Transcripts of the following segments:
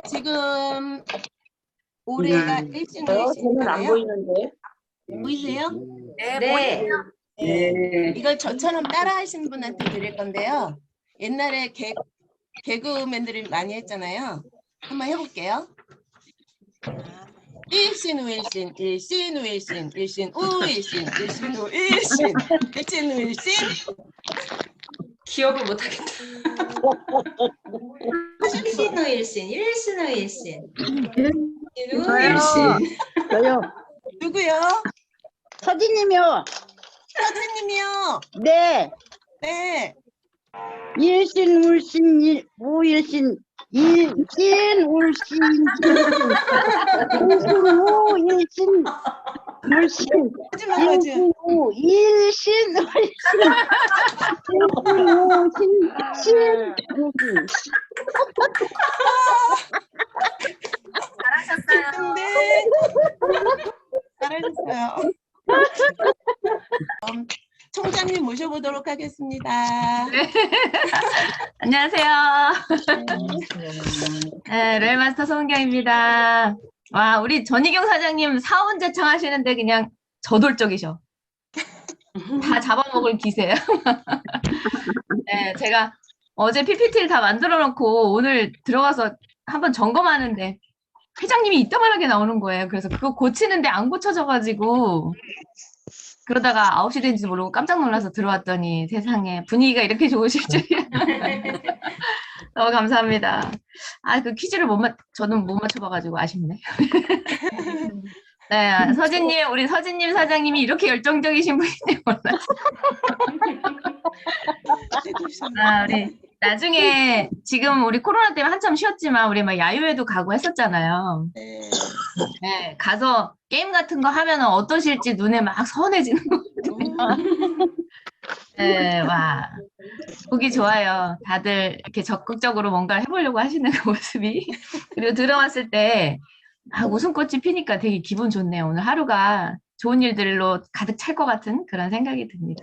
지금 올해가 일신 우일신 저는 안 하나요? 보이는데. 보이세요? 네. 네. 이걸 저처럼 따라 하시는 분한테 드릴 건데요. 옛날에 개그맨들이 많이 했잖아요. 한번 해볼게요. 일신 우일신, 일신 우일신, 일신 우일신, 일신 우일신, 일신 우일신. 기억을 못하겠다. 일신우일신, 일신우일신. 저요. 누구요? 서진님이요. 서진님이요. 네. 네. 일신, 울신, 우일신, 일신, 울신, 일신, 우일신, 울신, 일신, 우, 일신, 울신, 일신, 울신, 잘하셨어요. 네. 잘하셨어요. 총장님 모셔보도록 하겠습니다. 네. 안녕하세요. 네, 레일마스터 손은경입니다. 와, 우리 전희경 사장님 사원 제청하시는데 그냥 저돌적이셔. 다 잡아먹을 기세요. 네, 제가 어제 PPT를 다 만들어 놓고 오늘 들어가서 한번 점검하는데 회장님이 이따만하게 나오는 거예요. 그래서 그거 고치는데 안 고쳐져가지고 그러다가 9시 된지 모르고 깜짝 놀라서 들어왔더니 세상에 분위기가 이렇게 좋으실 줄이야. 너무 감사합니다. 아, 그 퀴즈를 저는 못 맞춰봐가지고 아쉽네. 네, 서진님, 우리 서진님 사장님이 이렇게 열정적이신 분인지 몰랐어요. 아, 우리 나중에 지금 우리 코로나 때문에 한참 쉬었지만 우리 막 야유회도 가고 했었잖아요. 네, 가서 게임 같은 거 하면 어떠실지 눈에 막 선해지는 거 같아요. 네, 와, 보기 좋아요. 다들 이렇게 적극적으로 뭔가를 해보려고 하시는 그 모습이. 그리고 들어왔을 때 웃음꽃이 피니까 되게 기분 좋네요. 오늘 하루가 좋은 일들로 가득 찰 것 같은 그런 생각이 듭니다.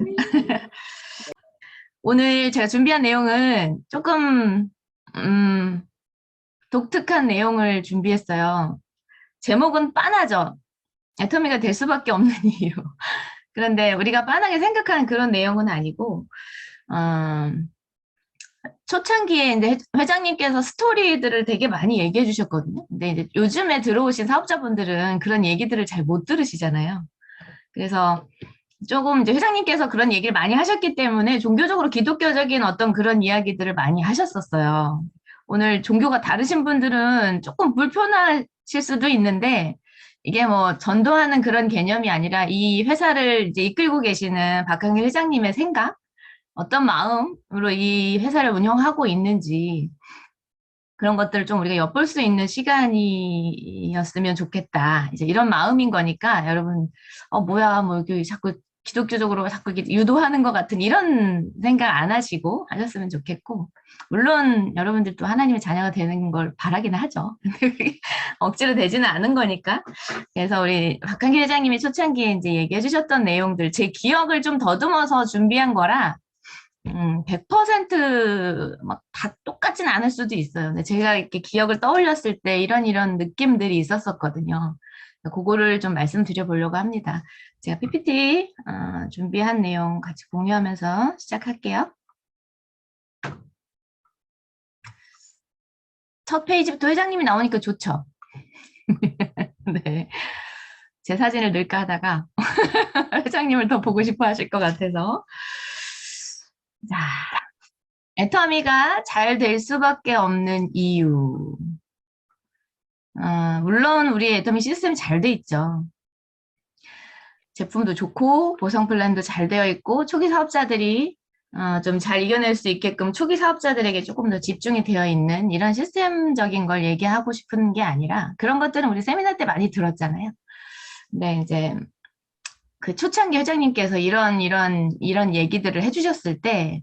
오늘 제가 준비한 내용은 조금 독특한 내용을 준비했어요. 제목은 빤하죠. 애터미가 될 수밖에 없는 이유. 그런데 우리가 빤하게 생각하는 그런 내용은 아니고 초창기에 이제 회장님께서 스토리들을 되게 많이 얘기해 주셨거든요. 근데 이제 요즘에 들어오신 사업자분들은 그런 얘기들을 잘 못 들으시잖아요. 그래서 조금 이제 회장님께서 그런 얘기를 많이 하셨기 때문에 종교적으로 기독교적인 어떤 그런 이야기들을 많이 하셨었어요. 오늘 종교가 다르신 분들은 조금 불편하실 수도 있는데 이게 뭐 전도하는 그런 개념이 아니라 이 회사를 이제 이끌고 계시는 박항일 회장님의 생각, 어떤 마음으로 이 회사를 운영하고 있는지 그런 것들을 좀 우리가 엿볼 수 있는 시간이었으면 좋겠다. 이제 이런 마음인 거니까 여러분, 뭐야, 뭐 이렇게 자꾸 기독교적으로 자꾸 이렇게 유도하는 것 같은 이런 생각 안 하시고 하셨으면 좋겠고, 물론 여러분들도 하나님의 자녀가 되는 걸 바라긴 하죠. 억지로 되지는 않은 거니까. 그래서 우리 박한길 회장님이 초창기에 이제 얘기해 주셨던 내용들, 제 기억을 좀 더듬어서 준비한 거라 100% 다 똑같진 않을 수도 있어요. 근데 제가 이렇게 기억을 떠올렸을 때 이런 느낌들이 있었었거든요. 그거를 좀 말씀드려 보려고 합니다. 제가 PPT 준비한 내용 같이 공유하면서 시작할게요. 첫 페이지부터 회장님이 나오니까 좋죠? 네. 제 사진을 넣을까 하다가 회장님을 더 보고 싶어 하실 것 같아서. 자, 애터미가 잘 될 수밖에 없는 이유. 물론 우리 애터미 시스템이 잘 돼 있죠. 제품도 좋고 보상 플랜도 잘 되어 있고 초기 사업자들이 좀 잘 이겨낼 수 있게끔 초기 사업자들에게 조금 더 집중이 되어 있는 이런 시스템적인 걸 얘기하고 싶은 게 아니라 그런 것들은 우리 세미나 때 많이 들었잖아요. 근데 이제 그 초창기 회장님께서 이런 얘기들을 해주셨을 때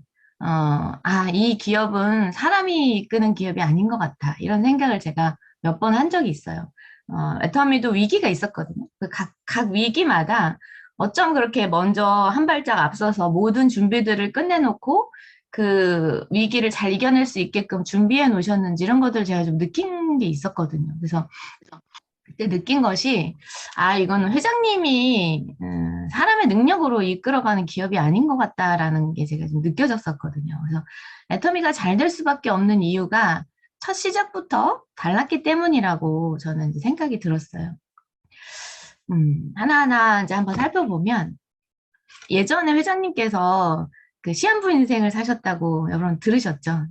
이 기업은 사람이 이끄는 기업이 아닌 것 같아. 이런 생각을 제가 몇 번 한 적이 있어요. 애터미도 위기가 있었거든요. 각 위기마다 어쩜 그렇게 먼저 한 발짝 앞서서 모든 준비들을 끝내놓고 그 위기를 잘 이겨낼 수 있게끔 준비해 놓으셨는지 이런 것들 제가 좀 느낀 게 있었거든요. 그래서 그때 느낀 것이 이거는 회장님이 사람의 능력으로 이끌어가는 기업이 아닌 것 같다라는 게 제가 좀 느껴졌었거든요. 그래서 애터미가 잘 될 수밖에 없는 이유가 첫 시작부터 달랐기 때문이라고 저는 이제 생각이 들었어요. 하나하나 이제 한번 살펴보면 예전에 회장님께서 그 시한부 인생을 사셨다고 여러분 들으셨죠?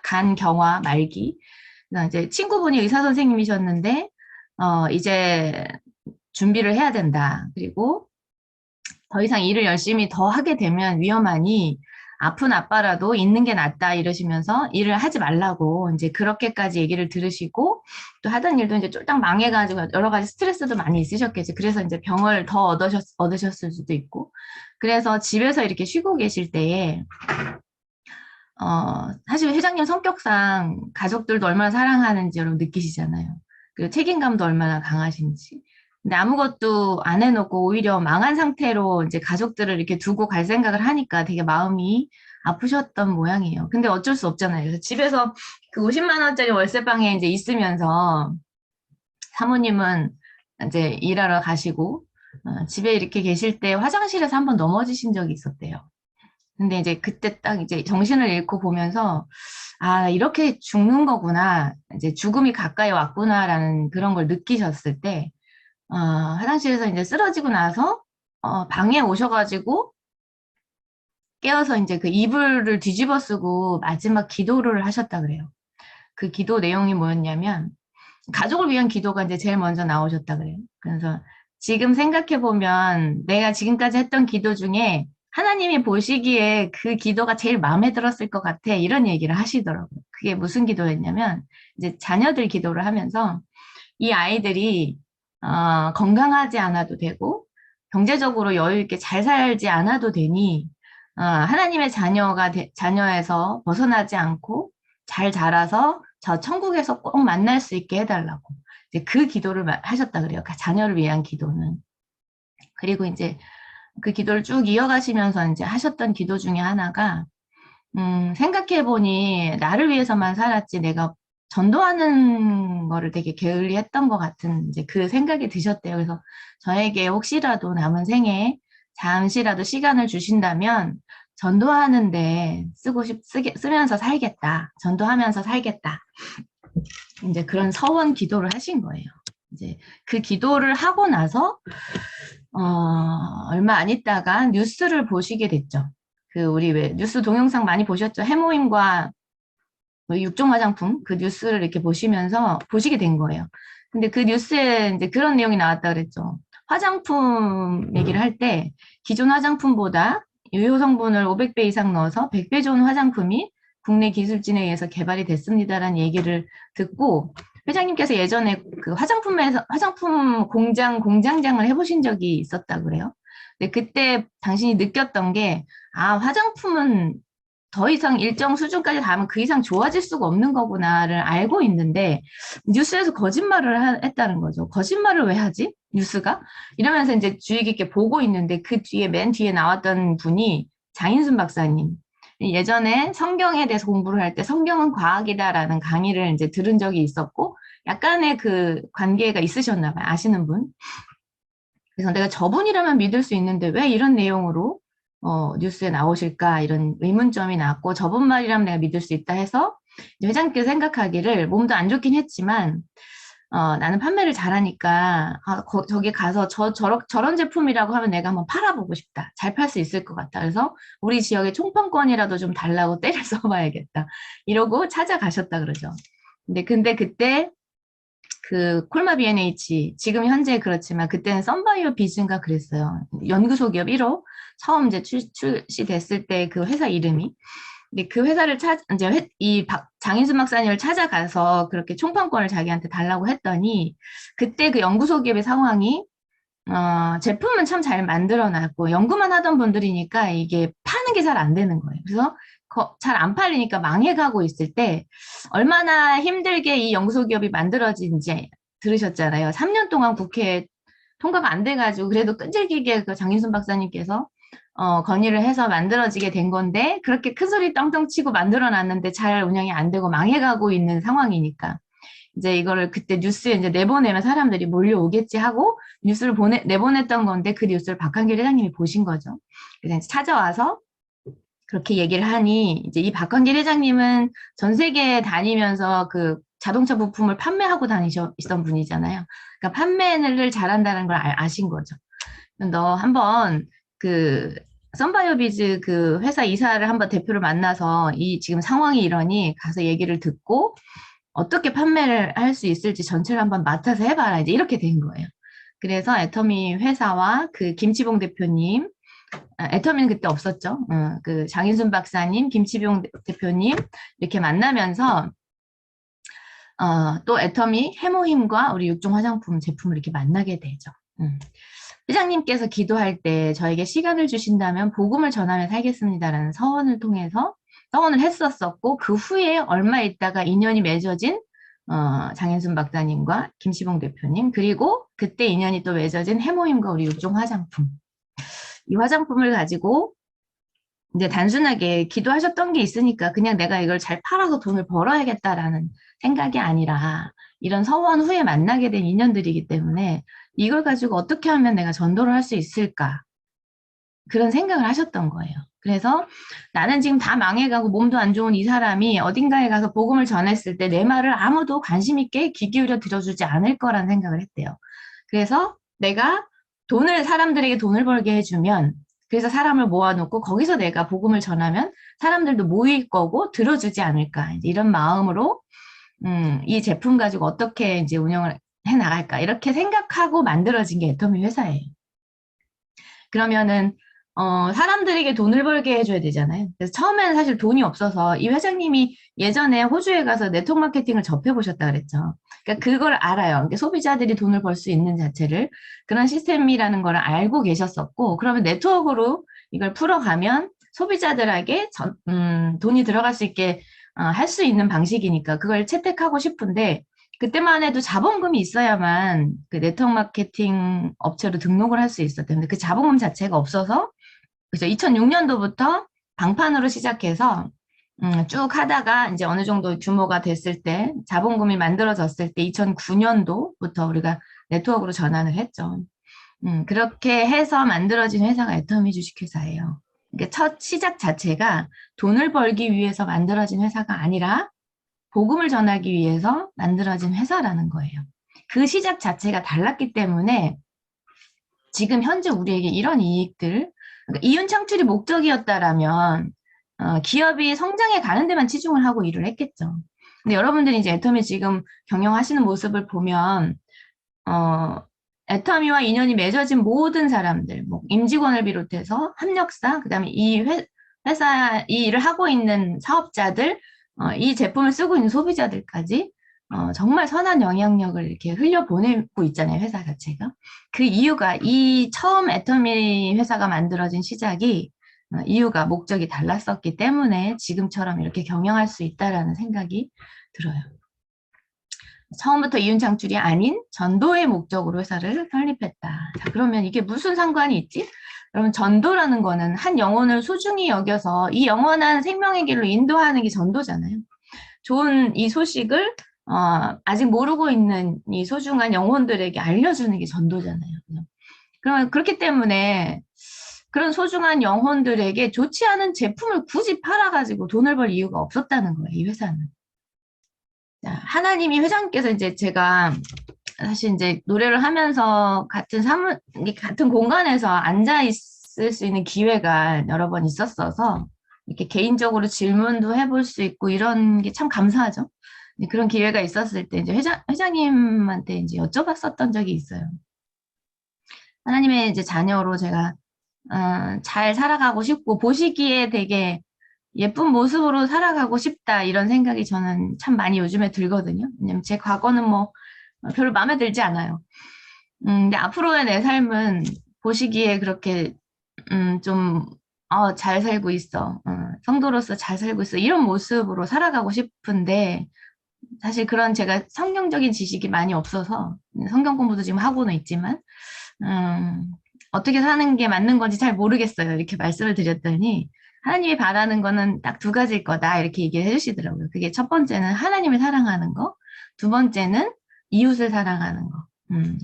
간경화 말기. 이제 친구분이 의사 선생님이셨는데 이제 준비를 해야 된다. 그리고 더 이상 일을 열심히 더 하게 되면 위험하니 아픈 아빠라도 있는 게 낫다 이러시면서 일을 하지 말라고 이제 그렇게까지 얘기를 들으시고 또 하던 일도 이제 쫄딱 망해가지고 여러 가지 스트레스도 많이 있으셨겠지. 그래서 이제 병을 더 얻으셨을 수도 있고. 그래서 집에서 이렇게 쉬고 계실 때에 사실 회장님 성격상 가족들도 얼마나 사랑하는지 여러분 느끼시잖아요. 그리고 책임감도 얼마나 강하신지. 근데 아무것도 안 해놓고 오히려 망한 상태로 이제 가족들을 이렇게 두고 갈 생각을 하니까 되게 마음이 아프셨던 모양이에요. 근데 어쩔 수 없잖아요. 그래서 집에서 그 50만 원짜리 월세방에 이제 있으면서 사모님은 이제 일하러 가시고 집에 이렇게 계실 때 화장실에서 한번 넘어지신 적이 있었대요. 근데 이제 그때 딱 이제 정신을 잃고 보면서 이렇게 죽는 거구나. 이제 죽음이 가까이 왔구나라는 그런 걸 느끼셨을 때 화장실에서 이제 쓰러지고 나서 방에 오셔가지고 깨어서 이제 그 이불을 뒤집어 쓰고 마지막 기도를 하셨다 그래요. 그 기도 내용이 뭐였냐면 가족을 위한 기도가 이제 제일 먼저 나오셨다 그래요. 그래서 지금 생각해 보면 내가 지금까지 했던 기도 중에 하나님이 보시기에 그 기도가 제일 마음에 들었을 것 같아. 이런 얘기를 하시더라고요. 그게 무슨 기도였냐면 이제 자녀들 기도를 하면서 이 아이들이 건강하지 않아도 되고 경제적으로 여유 있게 잘 살지 않아도 되니 하나님의 자녀에서 벗어나지 않고 잘 자라서 저 천국에서 꼭 만날 수 있게 해달라고 이제 그 기도를 하셨다 그래요. 그 자녀를 위한 기도는. 그리고 이제 그 기도를 쭉 이어가시면서 이제 하셨던 기도 중에 하나가 생각해보니 나를 위해서만 살았지 내가 전도하는 거를 되게 게을리했던 것 같은 이제 그 생각이 드셨대요. 그래서 저에게 혹시라도 남은 생에 잠시라도 시간을 주신다면 전도하는데 쓰면서 살겠다. 전도하면서 살겠다. 이제 그런 서원 기도를 하신 거예요. 이제 그 기도를 하고 나서 얼마 안 있다가 뉴스를 보시게 됐죠. 그 우리 왜 뉴스 동영상 많이 보셨죠? 해모임과 육종 화장품 그 뉴스를 이렇게 보시게 된 거예요. 근데 그 뉴스에 이제 그런 내용이 나왔다 그랬죠. 화장품 얘기를 할 때 기존 화장품보다 유효 성분을 500배 이상 넣어서 100배 좋은 화장품이 국내 기술진에 의해서 개발이 됐습니다라는 얘기를 듣고 회장님께서 예전에 그 화장품 공장장을 해보신 적이 있었다 그래요. 근데 그때 당신이 느꼈던 게 화장품은 더 이상 일정 수준까지 가면 그 이상 좋아질 수가 없는 거구나를 알고 있는데 뉴스에서 거짓말을 했다는 거죠. 거짓말을 왜 하지? 뉴스가? 이러면서 이제 주의 깊게 보고 있는데 그 뒤에 맨 뒤에 나왔던 분이 장인순 박사님. 예전에 성경에 대해서 공부를 할 때 성경은 과학이다라는 강의를 이제 들은 적이 있었고 약간의 그 관계가 있으셨나 봐요. 아시는 분. 그래서 내가 저분이라면 믿을 수 있는데 왜 이런 내용으로 뉴스에 나오실까 이런 의문점이 나왔고 저분 말이라면 내가 믿을 수 있다 해서 회장님께서 생각하기를 몸도 안 좋긴 했지만 나는 판매를 잘하니까 저기 가서 저런 제품이라고 하면 내가 한번 팔아보고 싶다. 잘 팔 수 있을 것 같다. 그래서 우리 지역에 총판권이라도 좀 달라고 때를 써봐야겠다. 이러고 찾아가셨다 그러죠. 근데 그때 그 콜마 B&H 지금 현재 그렇지만 그때는 썬바이오 비즈인가 그랬어요. 연구소 기업 1호 처음 이제 출시됐을 때 그 회사 이름이. 근데 그 회사를 장인순 박사님을 찾아가서 그렇게 총판권을 자기한테 달라고 했더니 그때 그 연구소 기업의 상황이 제품은 참 잘 만들어놨고 연구만 하던 분들이니까 이게 파는 게 잘 안 되는 거예요. 그래서 잘 안 팔리니까 망해가고 있을 때 얼마나 힘들게 이 연구소 기업이 만들어진지 들으셨잖아요. 3년 동안 국회에 통과가 안 돼가지고 그래도 끈질기게 그 장인순 박사님께서 건의를 해서 만들어지게 된 건데 그렇게 큰 소리 떵떵 치고 만들어 놨는데 잘 운영이 안 되고 망해가고 있는 상황이니까 이제 이거를 그때 뉴스에 이제 내보내면 사람들이 몰려오겠지 하고 뉴스를 내보냈던 건데 그 뉴스를 박한길 회장님이 보신 거죠. 그래서 이제 찾아와서 그렇게 얘기를 하니 이제 이 박한길 회장님은 전 세계 다니면서 그 자동차 부품을 판매하고 다니셨던 분이잖아요. 그러니까 판매를 잘한다는 걸 아신 거죠. 너 한번 그 썬바이오비즈 그 회사 이사를 한번 대표를 만나서 이 지금 상황이 이러니 가서 얘기를 듣고 어떻게 판매를 할 수 있을지 전체를 한번 맡아서 해봐라. 이제 이렇게 된 거예요. 그래서 애터미 회사와 그 김치봉 대표님, 애터미는 그때 없었죠. 그 장인순 박사님, 김치봉 대표님 이렇게 만나면서 또 애터미 해모힘과 우리 육종 화장품 제품을 이렇게 만나게 되죠. 회장님께서 기도할 때 저에게 시간을 주신다면 복음을 전하며 살겠습니다라는 서원을 했었었고 그 후에 얼마 있다가 인연이 맺어진 장인순 박사님과 김시봉 대표님 그리고 그때 인연이 또 맺어진 해모임과 우리 육종 화장품 이 화장품을 가지고 이제 단순하게 기도하셨던 게 있으니까 그냥 내가 이걸 잘 팔아서 돈을 벌어야겠다라는 생각이 아니라 이런 서원 후에 만나게 된 인연들이기 때문에 이걸 가지고 어떻게 하면 내가 전도를 할 수 있을까 그런 생각을 하셨던 거예요. 그래서 나는 지금 다 망해가고 몸도 안 좋은 이 사람이 어딘가에 가서 복음을 전했을 때 내 말을 아무도 관심 있게 귀 기울여 들어주지 않을 거라는 생각을 했대요. 그래서 내가 사람들에게 돈을 벌게 해주면 그래서 사람을 모아놓고 거기서 내가 복음을 전하면 사람들도 모일 거고 들어주지 않을까 이런 마음으로 이 제품 가지고 어떻게 이제 운영을 해 나갈까 이렇게 생각하고 만들어진 게 애터미 회사예요. 그러면은 사람들에게 돈을 벌게 해줘야 되잖아요. 그래서 처음에는 사실 돈이 없어서 이 회장님이 예전에 호주에 가서 네트워크 마케팅을 접해보셨다 그랬죠. 그러니까 그걸 알아요. 그러니까 소비자들이 돈을 벌 수 있는 자체를 그런 시스템이라는 걸 알고 계셨었고 그러면 네트워크로 이걸 풀어가면 소비자들에게 돈이 들어갈 수 있게 할 수 있는 방식이니까 그걸 채택하고 싶은데 그때만 해도 자본금이 있어야만 그 네트워크 마케팅 업체로 등록을 할 수 있었는데 그 자본금 자체가 없어서 그래서 2006년도부터 방판으로 시작해서 쭉 하다가 이제 어느 정도 규모가 됐을 때 자본금이 만들어졌을 때 2009년도부터 우리가 네트워크로 전환을 했죠. 그렇게 해서 만들어진 회사가 애터미 주식회사예요. 그러니까 첫 시작 자체가 돈을 벌기 위해서 만들어진 회사가 아니라 복음을 전하기 위해서 만들어진 회사라는 거예요. 그 시작 자체가 달랐기 때문에 지금 현재 우리에게 이런 이익들, 그러니까 이윤 창출이 목적이었다라면 기업이 성장해 가는 데만 치중을 하고 일을 했겠죠. 근데 여러분들이 이제 애터미 지금 경영하시는 모습을 보면 애터미와 인연이 맺어진 모든 사람들, 뭐 임직원을 비롯해서 협력사, 그다음에 이 회사 이 일을 하고 있는 사업자들, 이 제품을 쓰고 있는 소비자들까지 정말 선한 영향력을 이렇게 흘려보내고 있잖아요, 회사 자체가. 그 이유가 이 처음 애터미 회사가 만들어진 시작이 이유가 목적이 달랐었기 때문에 지금처럼 이렇게 경영할 수 있다라는 생각이 들어요. 처음부터 이윤 창출이 아닌 전도의 목적으로 회사를 설립했다. 자, 그러면 이게 무슨 상관이 있지? 여러분 전도라는 거는 한 영혼을 소중히 여겨서 이 영원한 생명의 길로 인도하는 게 전도잖아요. 좋은 이 소식을 아직 모르고 있는 이 소중한 영혼들에게 알려주는 게 전도잖아요. 그러면 그렇기 때문에 그런 소중한 영혼들에게 좋지 않은 제품을 굳이 팔아가지고 돈을 벌 이유가 없었다는 거예요, 이 회사는. 자, 하나님이 회장님께서 이제 제가 사실 이제 노래를 하면서 같은 공간에서 앉아 있을 수 있는 기회가 여러 번 있었어서 이렇게 개인적으로 질문도 해볼 수 있고 이런 게 참 감사하죠. 그런 기회가 있었을 때 이제 회장님한테 이제 여쭤봤었던 적이 있어요. 하나님의 이제 자녀로 제가 잘 살아가고 싶고 보시기에 되게 예쁜 모습으로 살아가고 싶다 이런 생각이 저는 참 많이 요즘에 들거든요. 왜냐면 제 과거는 뭐 별로 마음에 들지 않아요. 근데 앞으로의 내 삶은 보시기에 그렇게 좀 잘 살고 있어. 성도로서 잘 살고 있어. 이런 모습으로 살아가고 싶은데 사실 그런 제가 성경적인 지식이 많이 없어서 성경 공부도 지금 하고는 있지만 어떻게 사는 게 맞는 건지 잘 모르겠어요. 이렇게 말씀을 드렸더니 하나님이 바라는 거는 딱 두 가지일 거다 이렇게 얘기를 해주시더라고요. 그게 첫 번째는 하나님을 사랑하는 거, 두 번째는 이웃을 사랑하는 거.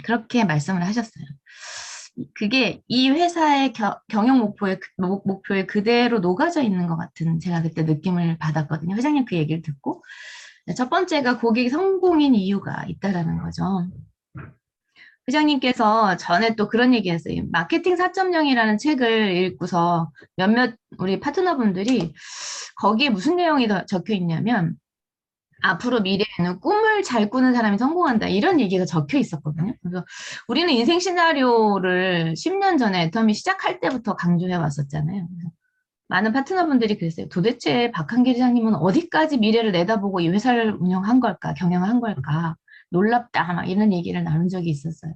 그렇게 말씀을 하셨어요. 그게 이 회사의 경영 목표에 그대로 녹아져 있는 것 같은 제가 그때 느낌을 받았거든요. 회장님 그 얘기를 듣고. 첫 번째가 고객 성공인 이유가 있다라는 거죠. 회장님께서 전에 또 그런 얘기 했어요. 마케팅 4.0이라는 책을 읽고서 몇몇 우리 파트너분들이 거기에 무슨 내용이 적혀 있냐면 앞으로 미래에는 꿈을 잘 꾸는 사람이 성공한다. 이런 얘기가 적혀 있었거든요. 그래서 우리는 인생 시나리오를 10년 전에 애터미 시작할 때부터 강조해 왔었잖아요. 그래서 많은 파트너분들이 그랬어요. 도대체 박한길 회장님은 어디까지 미래를 내다보고 이 회사를 운영한 걸까? 경영한 걸까? 놀랍다. 막 이런 얘기를 나눈 적이 있었어요.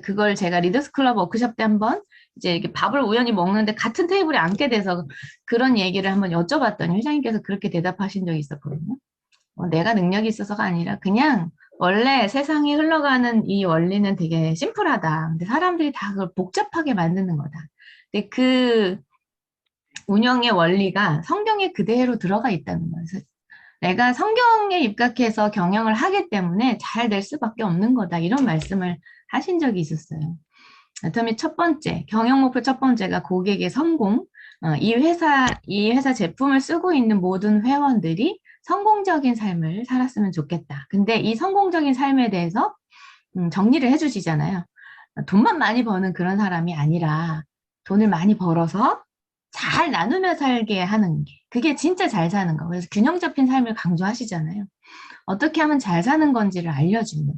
그걸 제가 리더스 클럽 워크숍 때 한번 이제 이렇게 밥을 우연히 먹는데 같은 테이블에 앉게 돼서 그런 얘기를 한번 여쭤봤더니 회장님께서 그렇게 대답하신 적이 있었거든요. 내가 능력이 있어서가 아니라 그냥 원래 세상이 흘러가는 이 원리는 되게 심플하다. 근데 사람들이 다 그걸 복잡하게 만드는 거다. 근데 그 운영의 원리가 성경에 그대로 들어가 있다는 거예요. 그래서 내가 성경에 입각해서 경영을 하기 때문에 잘 될 수밖에 없는 거다. 이런 말씀을 하신 적이 있었어요. 그다음에 첫 번째, 경영 목표 첫 번째가 고객의 성공. 이 회사 제품을 쓰고 있는 모든 회원들이 성공적인 삶을 살았으면 좋겠다. 근데 이 성공적인 삶에 대해서 정리를 해주시잖아요. 돈만 많이 버는 그런 사람이 아니라 돈을 많이 벌어서 잘 나누며 살게 하는 게 그게 진짜 잘 사는 거. 그래서 균형 잡힌 삶을 강조하시잖아요. 어떻게 하면 잘 사는 건지를 알려주는.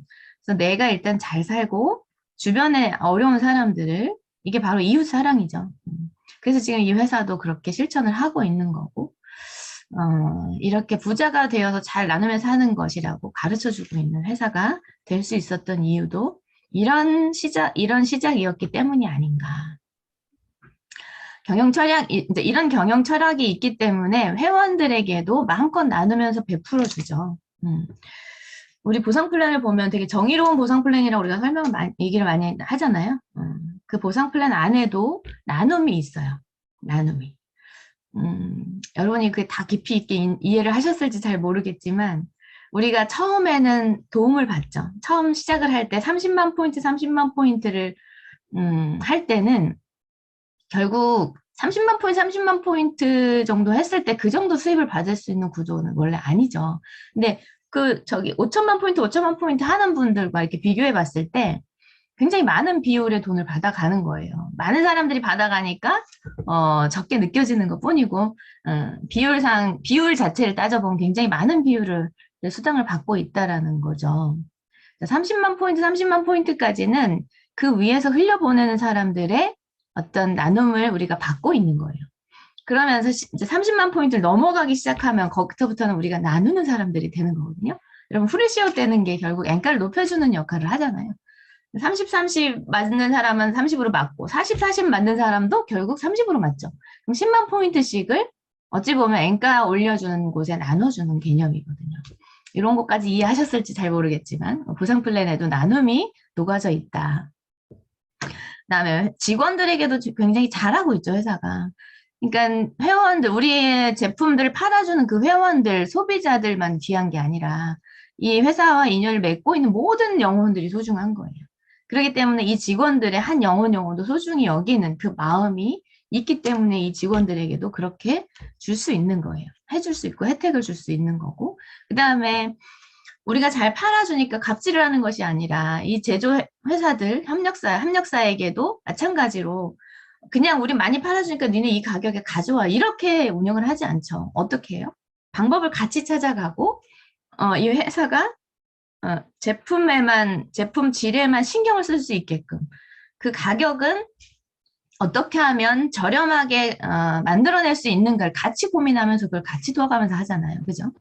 그래서 내가 일단 잘 살고 주변에 어려운 사람들을 이게 바로 이웃 사랑이죠. 그래서 지금 이 회사도 그렇게 실천을 하고 있는 거고 이렇게 부자가 되어서 잘 나누며 사는 것이라고 가르쳐주고 있는 회사가 될 수 있었던 이유도 이런 시작이었기 때문이 아닌가. 이제 이런 경영 철학이 있기 때문에 회원들에게도 마음껏 나누면서 베풀어 주죠. 우리 보상 플랜을 보면 되게 정의로운 보상 플랜이라고 우리가 얘기를 많이 하잖아요. 그 보상 플랜 안에도 나눔이 있어요. 나눔이. 여러분이 그게 다 깊이 있게 이해를 하셨을지 잘 모르겠지만 우리가 처음에는 도움을 받죠. 처음 시작을 할 때 30만 포인트를 할 때는 결국 30만 포인트 정도 했을 때 그 정도 수입을 받을 수 있는 구조는 원래 아니죠. 근데 5천만 포인트 하는 분들과 이렇게 비교해 봤을 때 굉장히 많은 비율의 돈을 받아가는 거예요. 많은 사람들이 받아가니까 적게 느껴지는 것 뿐이고 비율 자체를 따져보면 굉장히 많은 비율을 수당을 받고 있다라는 거죠. 30만 포인트까지는 그 위에서 흘려보내는 사람들의 어떤 나눔을 우리가 받고 있는 거예요. 그러면서 이제 30만 포인트를 넘어가기 시작하면 거기서부터는 우리가 나누는 사람들이 되는 거거든요. 여러분 후레시오 떼는 게 결국 엔가를 높여주는 역할을 하잖아요. 30 맞는 사람은 30으로 맞고 40 맞는 사람도 결국 30으로 맞죠. 그럼 10만 포인트씩을 어찌 보면 엔가 올려주는 곳에 나눠주는 개념이거든요. 이런 것까지 이해하셨을지 잘 모르겠지만 보상 플랜에도 나눔이 녹아져 있다. 그다음에 직원들에게도 굉장히 잘하고 있죠, 회사가. 그러니까 회원들, 우리의 제품들을 팔아주는 그 회원들, 소비자들만 귀한 게 아니라 이 회사와 인연을 맺고 있는 모든 영혼들이 소중한 거예요. 그렇기 때문에 이 직원들의 한 영혼도 소중히 여기는 그 마음이 있기 때문에 이 직원들에게도 그렇게 줄 수 있는 거예요. 해줄 수 있고 혜택을 줄 수 있는 거고. 그다음에 우리가 잘 팔아주니까 갑질을 하는 것이 아니라 이 제조 회사들, 협력사에게도 마찬가지로 그냥 우리 많이 팔아주니까 니네 이 가격에 가져와 이렇게 운영을 하지 않죠. 어떻게 해요? 방법을 같이 찾아가고 이 회사가 제품 질에만 신경을 쓸 수 있게끔 그 가격은 어떻게 하면 저렴하게 만들어낼 수 있는 걸 같이 고민하면서 그걸 같이 도와가면서 하잖아요. 그죠?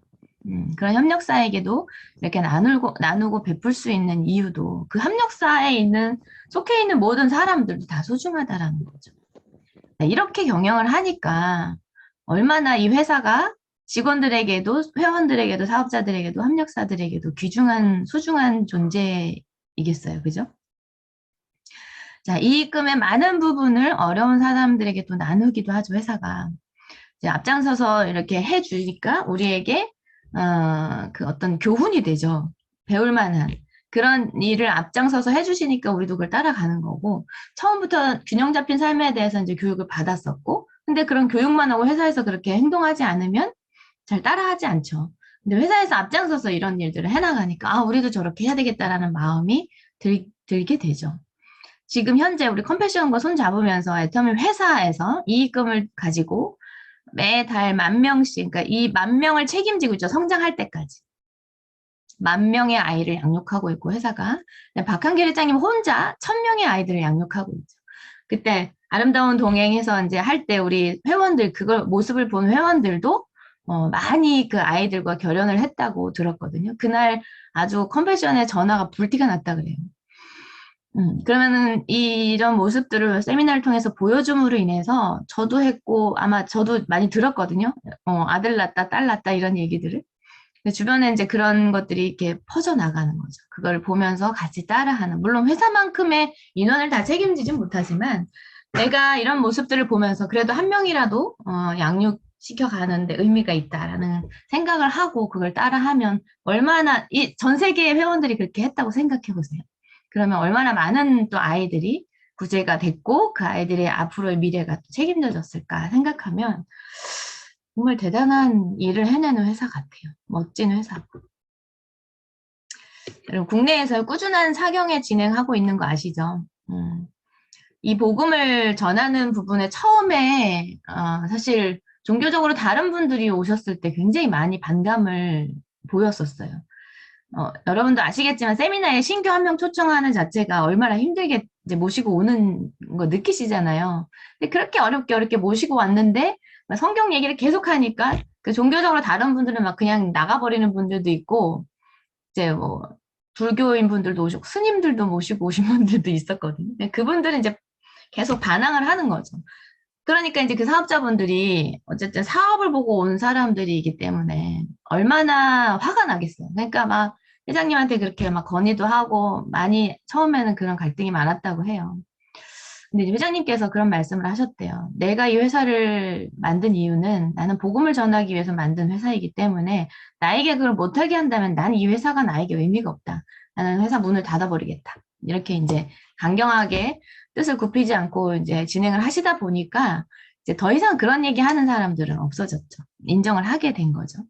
그런 협력사에게도 이렇게 나누고 베풀 수 있는 이유도 그 협력사에 속해 있는 모든 사람들도 다 소중하다라는 거죠. 이렇게 경영을 하니까 얼마나 이 회사가 직원들에게도 회원들에게도 사업자들에게도 협력사들에게도 소중한 존재이겠어요. 그죠? 자, 이익금의 많은 부분을 어려운 사람들에게 또 나누기도 하죠, 회사가. 이제 앞장서서 이렇게 해주니까 우리에게 그 어떤 교훈이 되죠. 배울 만한 그런 일을 앞장서서 해주시니까 우리도 그걸 따라가는 거고, 처음부터 균형 잡힌 삶에 대해서 이제 교육을 받았었고, 근데 그런 교육만 하고 회사에서 그렇게 행동하지 않으면 잘 따라하지 않죠. 근데 회사에서 앞장서서 이런 일들을 해나가니까 아, 우리도 저렇게 해야 되겠다라는 마음이 들게 되죠. 지금 현재 우리 컴패션과 손 잡으면서 애터미 회사에서 이익금을 가지고 매달 10,000명씩, 그러니까 이 10,000명을 책임지고 있죠. 성장할 때까지. 10,000명의 아이를 양육하고 있고, 회사가. 박한길 회장님 혼자 1,000명의 아이들을 양육하고 있죠. 그때 아름다운 동행해서 이제 할 때 우리 회원들, 그걸 모습을 본 회원들도 많이 그 아이들과 결연을 했다고 들었거든요. 그날 아주 컴패션에 전화가 불티가 났다 그래요. 그러면은 이런 모습들을 세미나를 통해서 보여줌으로 인해서 저도 했고 아마 저도 많이 들었거든요. 아들 낳았다, 딸 낳았다 이런 얘기들을. 주변에 이제 그런 것들이 이렇게 퍼져나가는 거죠. 그걸 보면서 같이 따라하는. 물론 회사만큼의 인원을 다 책임지진 못하지만 내가 이런 모습들을 보면서 그래도 한 명이라도 양육시켜가는데 의미가 있다라는 생각을 하고 그걸 따라하면 얼마나 전 세계의 회원들이 그렇게 했다고 생각해 보세요. 그러면 얼마나 많은 또 아이들이 구제가 됐고 그 아이들의 앞으로의 미래가 책임져졌을까 생각하면 정말 대단한 일을 해내는 회사 같아요. 멋진 회사. 여러분 국내에서 꾸준한 사경회 진행하고 있는 거 아시죠? 이 복음을 전하는 부분에 처음에 사실 종교적으로 다른 분들이 오셨을 때 굉장히 많이 반감을 보였었어요. 여러분도 아시겠지만 세미나에 신규 한 명 초청하는 자체가 얼마나 힘들게 이제 모시고 오는 거 느끼시잖아요. 근데 그렇게 어렵게 모시고 왔는데 성경 얘기를 계속 하니까 그 종교적으로 다른 분들은 막 그냥 나가버리는 분들도 있고 이제 뭐 불교인 분들도 오시고 스님들도 모시고 오신 분들도 있었거든요. 그분들은 이제 계속 반항을 하는 거죠. 그러니까 이제 그 사업자분들이 어쨌든 사업을 보고 온 사람들이기 때문에 얼마나 화가 나겠어요. 그러니까 막 회장님한테 그렇게 막 건의도 하고 많이 처음에는 그런 갈등이 많았다고 해요. 근데 회장님께서 그런 말씀을 하셨대요. 내가 이 회사를 만든 이유는 나는 복음을 전하기 위해서 만든 회사이기 때문에 나에게 그걸 못하게 한다면 나는 이 회사가 나에게 의미가 없다. 나는 회사 문을 닫아버리겠다. 이렇게 이제 강경하게 뜻을 굽히지 않고 이제 진행을 하시다 보니까 이제 더 이상 그런 얘기 하는 사람들은 없어졌죠. 인정을 하게 된 거죠.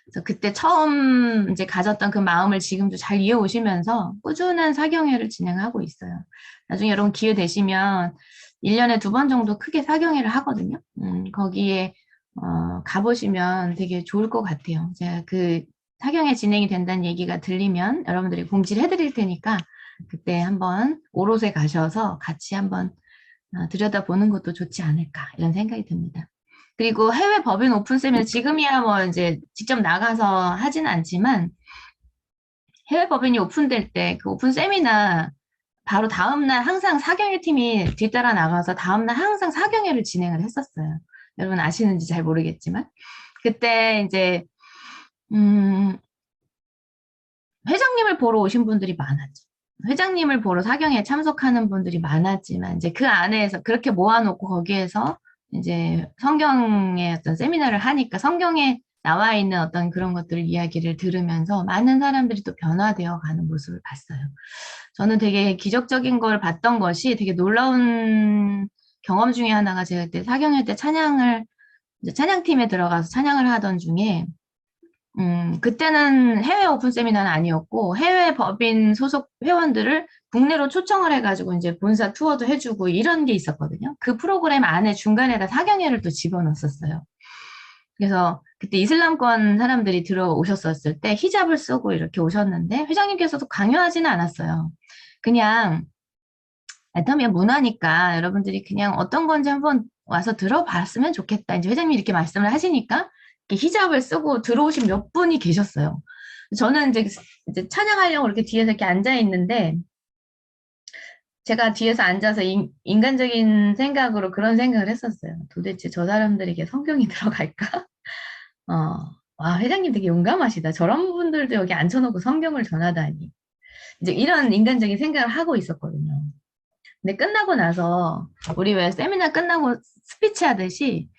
그래서 그때 처음 이제 가졌던 그 마음을 지금도 잘 이어오시면서 꾸준한 사경회를 진행하고 있어요. 나중에 여러분 기회 되시면 1년에 2번 정도 크게 사경회를 하거든요. 거기에 가보시면 되게 좋을 것 같아요. 제가 그 사경회 진행이 된다는 얘기가 들리면 여러분들이 공지를 해드릴 테니까 그때 한번 오롯에 가셔서 같이 한번 들여다보는 것도 좋지 않을까 이런 생각이 듭니다. 그리고 해외 법인 오픈 세미나 지금이야 뭐 이제 직접 나가서 하진 않지만 해외 법인이 오픈될 때 그 오픈 세미나 바로 다음날 항상 사경회 팀이 뒤따라 나가서 다음날 항상 사경회를 진행을 했었어요. 여러분 아시는지 잘 모르겠지만 그때 이제 회장님을 보러 오신 분들이 많았죠. 회장님을 보러 사경회에 참석하는 분들이 많았지만 이제 그 안에서 그렇게 모아놓고 거기에서 이제 성경의 어떤 세미나를 하니까 성경에 나와 있는 어떤 그런 것들을 이야기를 들으면서 많은 사람들이 또 변화되어 가는 모습을 봤어요. 저는 되게 기적적인 걸 봤던 것이 되게 놀라운 경험 중에 하나가 제가 그때 사경회 때 찬양팀에 들어가서 찬양을 하던 중에 그때는 해외 오픈 세미나는 아니었고 해외 법인 소속 회원들을 국내로 초청을 해가지고 이제 본사 투어도 해주고 이런 게 있었거든요. 그 프로그램 안에 중간에다 사경회를 또 집어넣었어요. 그래서 그때 이슬람권 사람들이 들어오셨었을 때 히잡을 쓰고 이렇게 오셨는데 회장님께서도 강요하지는 않았어요. 그냥 애터미의 문화니까 여러분들이 그냥 어떤 건지 한번 와서 들어봤으면 좋겠다. 이제 회장님이 이렇게 말씀을 하시니까 히잡을 쓰고 들어오신 몇 분이 계셨어요. 저는 이제 찬양하려고 이렇게 뒤에서 이렇게 앉아 있는데 제가 뒤에서 앉아서 인간적인 생각으로 그런 생각을 했었어요. 도대체 저 사람들에게 성경이 들어갈까? 와, 회장님 되게 용감하시다. 저런 분들도 여기 앉혀놓고 성경을 전하다니. 이제 이런 인간적인 생각을 하고 있었거든요. 근데 끝나고 나서 우리 왜 세미나 끝나고 스피치 하듯이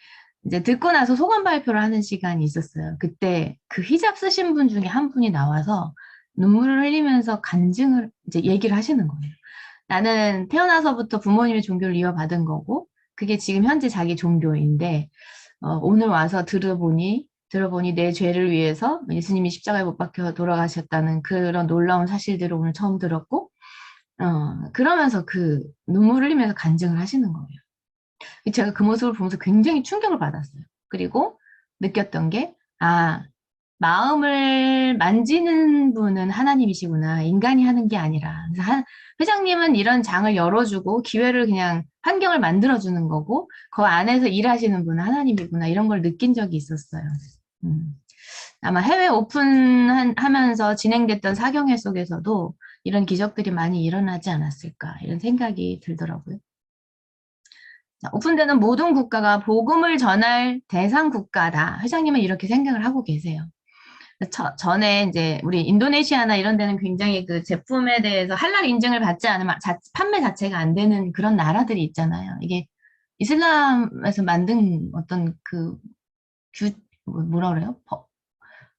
이제 듣고 나서 소감 발표를 하는 시간이 있었어요. 그때 그 히잡 쓰신 분 중에 한 분이 나와서 눈물을 흘리면서 간증을 이제 얘기를 하시는 거예요. 나는 태어나서부터 부모님의 종교를 이어받은 거고 그게 지금 현재 자기 종교인데 오늘 와서 들어보니 내 죄를 위해서 예수님이 십자가에 못 박혀 돌아가셨다는 그런 놀라운 사실들을 오늘 처음 들었고 그러면서 그 눈물을 흘리면서 간증을 하시는 거예요. 제가 그 모습을 보면서 굉장히 충격을 받았어요. 그리고 느꼈던 게 마음을 만지는 분은 하나님이시구나. 인간이 하는 게 아니라. 그래서 회장님은 이런 장을 열어주고 기회를 그냥 환경을 만들어주는 거고 그 안에서 일하시는 분은 하나님이구나. 이런 걸 느낀 적이 있었어요. 아마 해외 오픈하면서 진행됐던 사경회 속에서도 이런 기적들이 많이 일어나지 않았을까 이런 생각이 들더라고요. 자, 오픈되는 모든 국가가 복음을 전할 대상 국가다. 회장님은 이렇게 생각을 하고 계세요. 전에 이제 우리 인도네시아나 이런 데는 굉장히 그 제품에 대해서 할랄 인증을 받지 않으면 판매 자체가 안 되는 그런 나라들이 있잖아요. 이게 이슬람에서 만든 어떤 그 뭐라 그래요?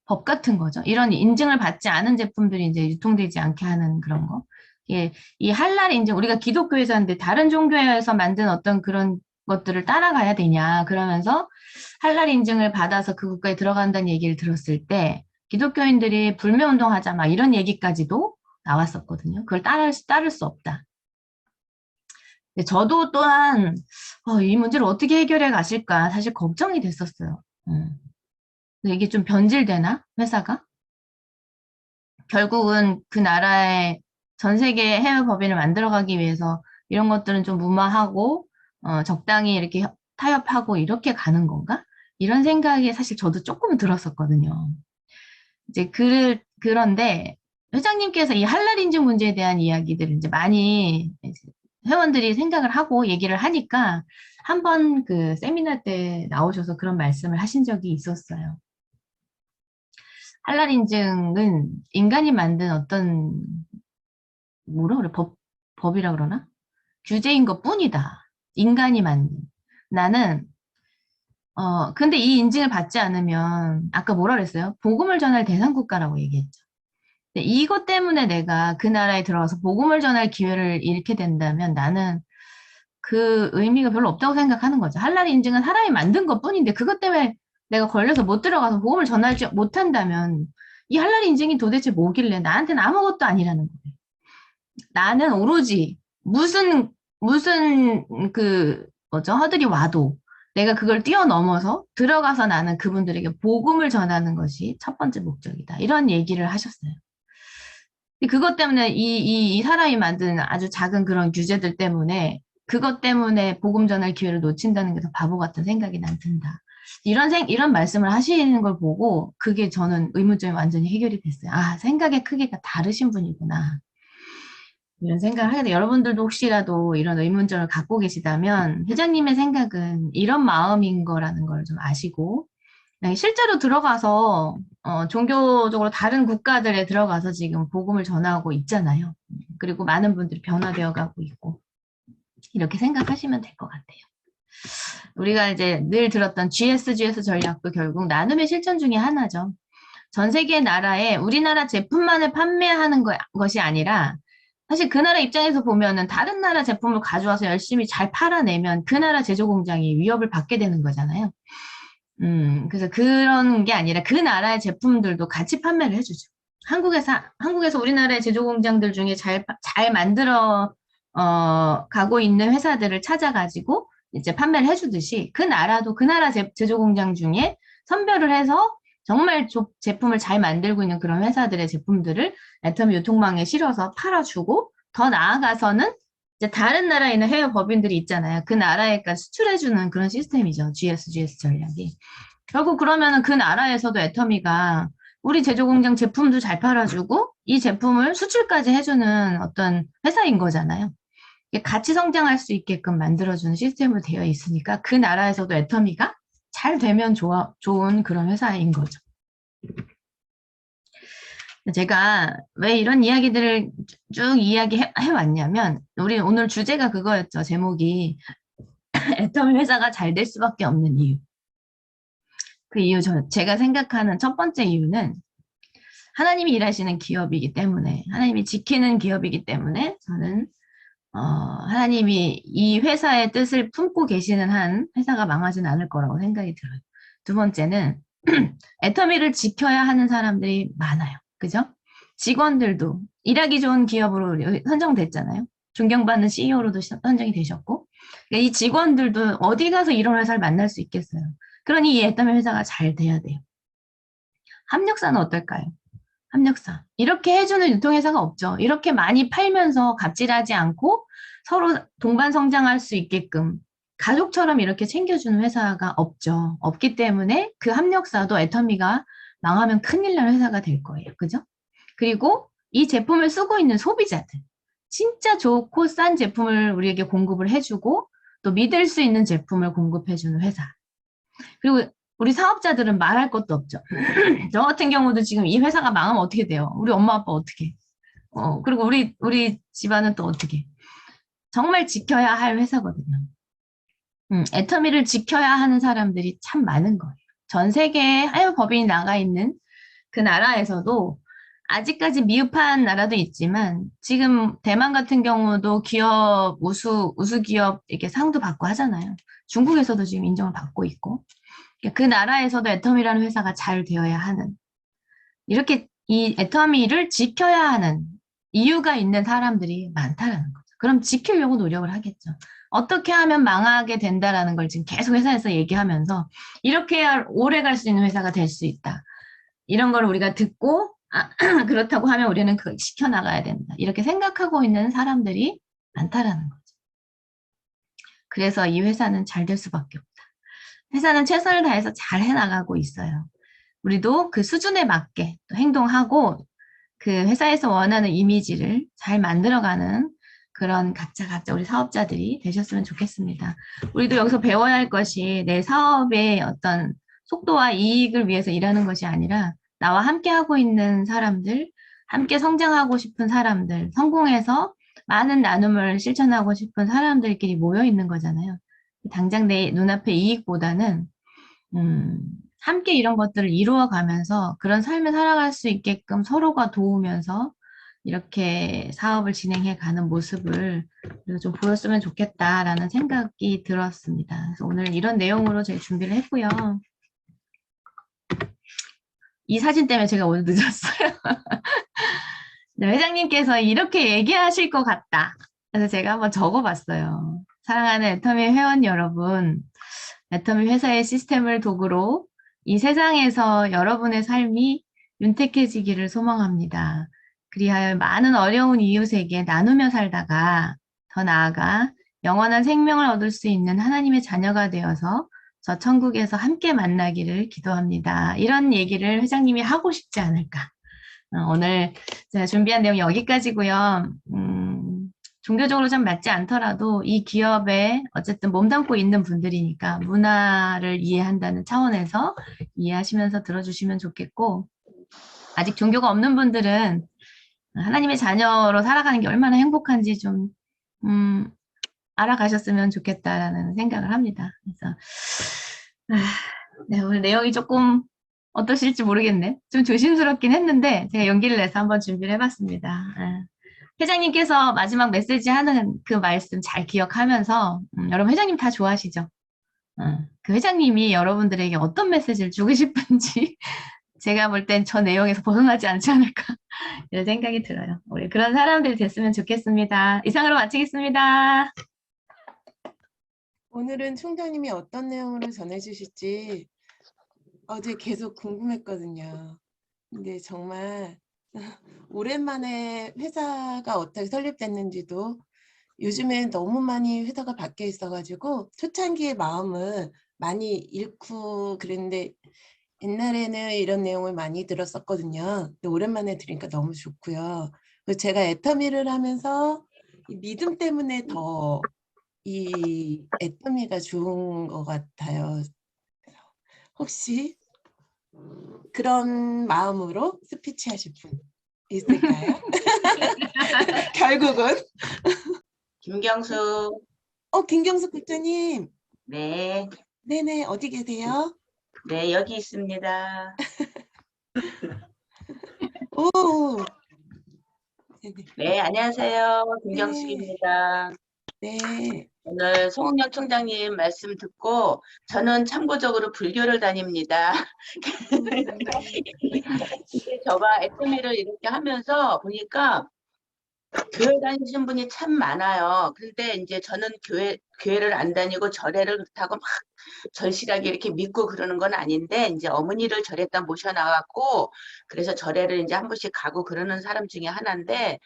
법 같은 거죠. 이런 인증을 받지 않은 제품들이 이제 유통되지 않게 하는 그런 거. 예, 이 할랄 인증, 우리가 기독교에서 하는데 다른 종교에서 만든 어떤 그런 것들을 따라가야 되냐. 그러면서 할랄 인증을 받아서 그 국가에 들어간다는 얘기를 들었을 때 기독교인들이 불매운동 하자 막 이런 얘기까지도 나왔었거든요. 그걸 따를 수 없다. 근데 저도 또한 이 문제를 어떻게 해결해 가실까 사실 걱정이 됐었어요. 이게 좀 변질되나? 회사가? 결국은 그 나라의 전 세계 해외 법인을 만들어가기 위해서 이런 것들은 좀 무마하고 적당히 이렇게 타협하고 이렇게 가는 건가? 이런 생각이 사실 저도 조금 들었었거든요. 이제 그런데 회장님께서 이 할랄 인증 문제에 대한 이야기들을 이제 많이 회원들이 생각을 하고 얘기를 하니까 한번 그 세미나 때 나오셔서 그런 말씀을 하신 적이 있었어요. 할랄 인증은 인간이 만든 어떤 뭐라 그래 법이라 그러나 규제인 것 뿐이다. 인간이 만든. 나는 근데 이 인증을 받지 않으면 아까 뭐라 그랬어요? 복음을 전할 대상 국가라고 얘기했죠. 근데 이것 때문에 내가 그 나라에 들어가서 복음을 전할 기회를 잃게 된다면 나는 그 의미가 별로 없다고 생각하는 거죠. 할랄 인증은 사람이 만든 것 뿐인데 그것 때문에 내가 걸려서 못 들어가서 복음을 전하지 못한다면 이 할랄 인증이 도대체 뭐길래 나한테는 아무것도 아니라는 거예요. 나는 오로지 무슨 그 허들이 와도 내가 그걸 뛰어넘어서 들어가서 나는 그분들에게 복음을 전하는 것이 첫 번째 목적이다. 이런 얘기를 하셨어요. 그것 때문에 이 사람이 만든 아주 작은 그런 규제들 때문에 그것 때문에 복음 전할 기회를 놓친다는 게 더 바보 같은 생각이 난 든다. 이런 말씀을 하시는 걸 보고 그게 저는 의문점이 완전히 해결이 됐어요. 생각의 크기가 다르신 분이구나. 이런 생각을 하게 돼요. 여러분들도 혹시라도 이런 의문점을 갖고 계시다면 회장님의 생각은 이런 마음인 거라는 걸 좀 아시고 실제로 들어가서 종교적으로 다른 국가들에 들어가서 지금 복음을 전하고 있잖아요. 그리고 많은 분들이 변화되어 가고 있고 이렇게 생각하시면 될 것 같아요. 우리가 이제 늘 들었던 GS 전략도 결국 나눔의 실천 중에 하나죠. 전 세계 나라에 우리나라 제품만을 판매하는 것이 아니라 사실 그 나라 입장에서 보면은 다른 나라 제품을 가져와서 열심히 잘 팔아내면 그 나라 제조 공장이 위협을 받게 되는 거잖아요. 그래서 그런 게 아니라 그 나라의 제품들도 같이 판매를 해주죠. 한국에서 우리나라의 제조 공장들 중에 잘 만들어 가고 있는 회사들을 찾아가지고 이제 판매를 해주듯이 그 나라도 그 나라 제조 공장 중에 선별을 해서 정말 제품을 잘 만들고 있는 그런 회사들의 제품들을 애터미 유통망에 실어서 팔아주고 더 나아가서는 이제 다른 나라에 있는 해외 법인들이 있잖아요. 그 나라에까지 수출해주는 그런 시스템이죠. GS 전략이. 결국 그러면은 그 나라에서도 애터미가 우리 제조공장 제품도 잘 팔아주고 이 제품을 수출까지 해주는 어떤 회사인 거잖아요. 같이 성장할 수 있게끔 만들어주는 시스템으로 되어 있으니까 그 나라에서도 애터미가 잘 되면 좋은 그런 회사인 거죠. 제가 왜 이런 이야기들을 쭉 이야기해 왔냐면, 우리 오늘 주제가 그거였죠. 제목이 애터미 회사가 잘 될 수밖에 없는 이유. 그 이유, 제가 생각하는 첫 번째 이유는 하나님이 일하시는 기업이기 때문에, 하나님이 지키는 기업이기 때문에 저는 하나님이 이 회사의 뜻을 품고 계시는 한 회사가 망하진 않을 거라고 생각이 들어요. 두 번째는 애터미를 지켜야 하는 사람들이 많아요. 그죠? 직원들도 일하기 좋은 기업으로 선정됐잖아요. 존경받는 CEO로도 선정이 되셨고, 그러니까 이 직원들도 어디 가서 이런 회사를 만날 수 있겠어요. 그러니 이 애터미 회사가 잘 돼야 돼요. 합력사는 어떨까요? 합력사. 이렇게 해주는 유통회사가 없죠. 이렇게 많이 팔면서 갑질하지 않고 서로 동반 성장할 수 있게끔 가족처럼 이렇게 챙겨주는 회사가 없죠. 없기 때문에 그 합력사도 애터미가 망하면 큰일 나는 회사가 될 거예요. 그죠? 그리고 이 제품을 쓰고 있는 소비자들. 진짜 좋고 싼 제품을 우리에게 공급을 해주고 또 믿을 수 있는 제품을 공급해주는 회사. 그리고 우리 사업자들은 말할 것도 없죠. 저 같은 경우도 지금 이 회사가 망하면 어떻게 돼요? 우리 엄마 아빠 어떻게? 그리고 우리 집안은 또 어떻게? 정말 지켜야 할 회사거든요. 애터미를 지켜야 하는 사람들이 참 많은 거예요. 전 세계에 하여 법인이 나가 있는 그 나라에서도 아직까지 미흡한 나라도 있지만 지금 대만 같은 경우도 기업 우수 기업 이렇게 상도 받고 하잖아요. 중국에서도 지금 인정을 받고 있고 그 나라에서도 애터미라는 회사가 잘 되어야 하는 이렇게 이 애터미를 지켜야 하는 이유가 있는 사람들이 많다라는 거죠. 그럼 지키려고 노력을 하겠죠. 어떻게 하면 망하게 된다라는 걸 지금 계속 회사에서 얘기하면서 이렇게 해야 오래 갈 수 있는 회사가 될 수 있다. 이런 걸 우리가 듣고 그렇다고 하면 우리는 그걸 지켜나가야 된다. 이렇게 생각하고 있는 사람들이 많다라는 거죠. 그래서 이 회사는 잘 될 수밖에 없다. 회사는 최선을 다해서 잘 해나가고 있어요. 우리도 그 수준에 맞게 또 행동하고 그 회사에서 원하는 이미지를 잘 만들어가는 그런 각자 우리 사업자들이 되셨으면 좋겠습니다. 우리도 여기서 배워야 할 것이 내 사업의 어떤 속도와 이익을 위해서 일하는 것이 아니라 나와 함께 하고 있는 사람들, 함께 성장하고 싶은 사람들, 성공해서 많은 나눔을 실천하고 싶은 사람들끼리 모여 있는 거잖아요. 당장 내 눈앞의 이익보다는 함께 이런 것들을 이루어가면서 그런 삶을 살아갈 수 있게끔 서로가 도우면서 이렇게 사업을 진행해 가는 모습을 좀 보였으면 좋겠다라는 생각이 들었습니다. 그래서 오늘 이런 내용으로 저희 준비를 했고요. 이 사진 때문에 제가 오늘 늦었어요. 네, 회장님께서 이렇게 얘기하실 것 같다. 그래서 제가 한번 적어봤어요. 사랑하는 애터미 회원 여러분, 애터미 회사의 시스템을 도구로 이 세상에서 여러분의 삶이 윤택해지기를 소망합니다. 그리하여 많은 어려운 이웃에게 나누며 살다가 더 나아가 영원한 생명을 얻을 수 있는 하나님의 자녀가 되어서 저 천국에서 함께 만나기를 기도합니다. 이런 얘기를 회장님이 하고 싶지 않을까. 오늘 제가 준비한 내용 여기까지고요. 종교적으로 좀 맞지 않더라도 이 기업에 어쨌든 몸담고 있는 분들이니까 문화를 이해한다는 차원에서 이해하시면서 들어주시면 좋겠고 아직 종교가 없는 분들은 하나님의 자녀로 살아가는 게 얼마나 행복한지 좀 알아가셨으면 좋겠다라는 생각을 합니다. 그래서 네, 오늘 내용이 조금 어떠실지 모르겠네. 좀 조심스럽긴 했는데 제가 용기를 내서 한번 준비를 해봤습니다. 회장님께서 마지막 메시지 하는 그 말씀 잘 기억하면서 여러분 회장님 다 좋아하시죠? 그 회장님이 여러분들에게 어떤 메시지를 주고 싶은지 제가 볼 땐 저 내용에서 벗어나지 않지 않을까 이런 생각이 들어요. 우리 그런 사람들이 됐으면 좋겠습니다. 이상으로 마치겠습니다. 오늘은 총장님이 어떤 내용으로 전해주실지 어제 계속 궁금했거든요. 근데 정말 오랜만에 회사가 어떻게 설립됐는지도 요즘에 너무 많이 회사가 바뀌어 있어가지고 초창기의 마음을 많이 잃고 그랬는데 옛날에는 이런 내용을 많이 들었었거든요. 근데 오랜만에 들으니까 너무 좋고요. 그리고 제가 애터미를 하면서 이 믿음 때문에 더 이 애터미가 좋은 것 같아요. 혹시 그런 마음으로 스피치 하실 분? 있을까요? 결국은 김경수. 김경숙 국장님. 네, 네네, 어디 계세요? 네, 여기 있습니다. 오. 네네. 네, 안녕하세요. 네. 김경숙입니다. 네. 오늘 송은영 총장님 말씀 듣고 저는 참고적으로 불교를 다닙니다. 저가 애터미를 이렇게 하면서 보니까 교회 다니시는 분이 참 많아요. 근데 이제 저는 교회를 안 다니고 절에를 그렇다고 막 절실하게 이렇게 믿고 그러는 건 아닌데, 이제 어머니를 절에다 모셔나왔고, 그래서 절에를 이제 한 번씩 가고 그러는 사람 중에 하나인데,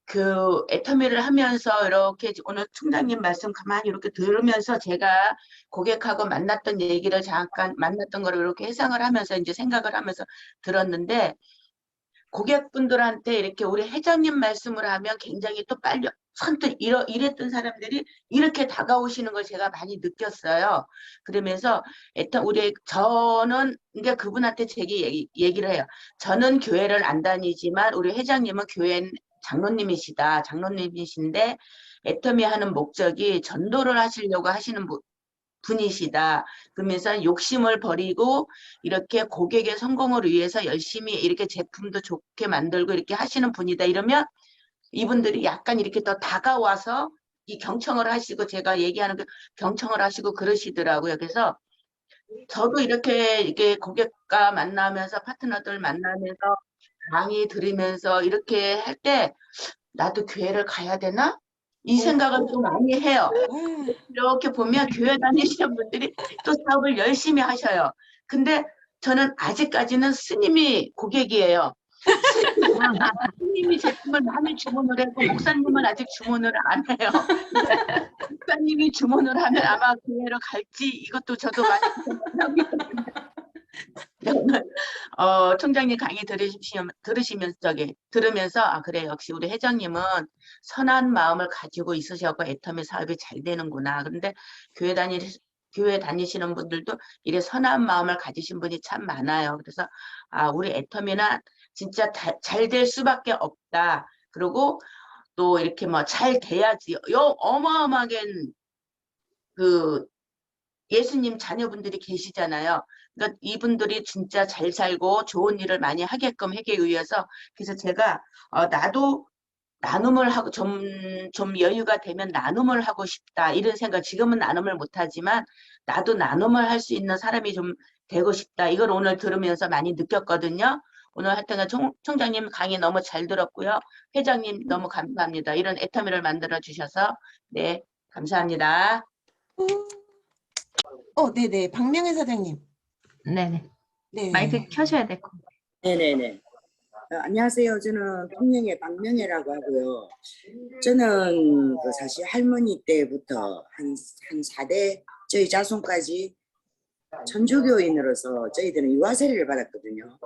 그 애터미를 하면서 이렇게 오늘 총장님 말씀 가만히 이렇게 들으면서 제가 고객하고 만났던 얘기를 잠깐 만났던 거를 이렇게 해상을 하면서 이제 생각을 하면서 들었는데, 고객분들한테 이렇게 우리 회장님 말씀을 하면 굉장히 또 빨리 선뜻 이랬던 사람들이 이렇게 다가오시는 걸 제가 많이 느꼈어요. 그러면서 저는 이제 그분한테 얘기를 해요. 저는 교회를 안 다니지만 우리 회장님은 교회 장로님이시다. 장로님이신데 애터미 하는 목적이 전도를 하시려고 하시는 분이시다. 그러면서 욕심을 버리고 이렇게 고객의 성공을 위해서 열심히 이렇게 제품도 좋게 만들고 이렇게 하시는 분이다. 이러면 이분들이 약간 이렇게 더 다가와서 이 경청을 하시고 제가 얘기하는 그 경청을 하시고 그러시더라고요. 그래서 저도 이렇게 고객과 만나면서 파트너들 만나면서 강의 들으면서 이렇게 할 때 나도 교회를 가야 되나? 이 생각을 좀 많이 해요. 이렇게 보면 교회 다니시는 분들이 또 사업을 열심히 하셔요. 근데 저는 아직까지는 스님이 고객이에요. 스님이 제품을 많이 주문을 했고 목사님은 아직 주문을 안 해요. 목사님이 주문을 하면 아마 교회로 갈지 이것도 저도 많이 생각하고 있거든요. 총장님 강의 들으면서 아 그래 역시 우리 회장님은 선한 마음을 가지고 있으셔서 애터미 사업이 잘 되는구나. 그런데 교회 다니시는 분들도 이래 선한 마음을 가지신 분이 참 많아요. 그래서 아 우리 애터미는 진짜 잘 될 수밖에 없다. 그리고 또 이렇게 뭐 잘 돼야지. 어마어마하게 그 예수님 자녀분들이 계시잖아요. 그러니까 이분들이 진짜 잘 살고 좋은 일을 많이 하게끔 하기 위해서 그래서 제가 나도 나눔을 하고 좀 여유가 되면 나눔을 하고 싶다 이런 생각. 지금은 나눔을 못하지만 나도 나눔을 할 수 있는 사람이 좀 되고 싶다. 이걸 오늘 들으면서 많이 느꼈거든요. 오늘 하여튼 총장님 강의 너무 잘 들었고요. 회장님 너무 감사합니다. 이런 애터미를 만들어 주셔서 네 감사합니다. 네네. 박명애 사장님. 네네. 네. 마이크 켜셔야 될 것 같아요. 네네네. 안녕하세요. 저는 통영의 박명혜라고 하고요. 저는 그 사실 할머니 때부터 한 4대 저희 자손까지 천주교인으로서 저희들은 유아세례를 받았거든요.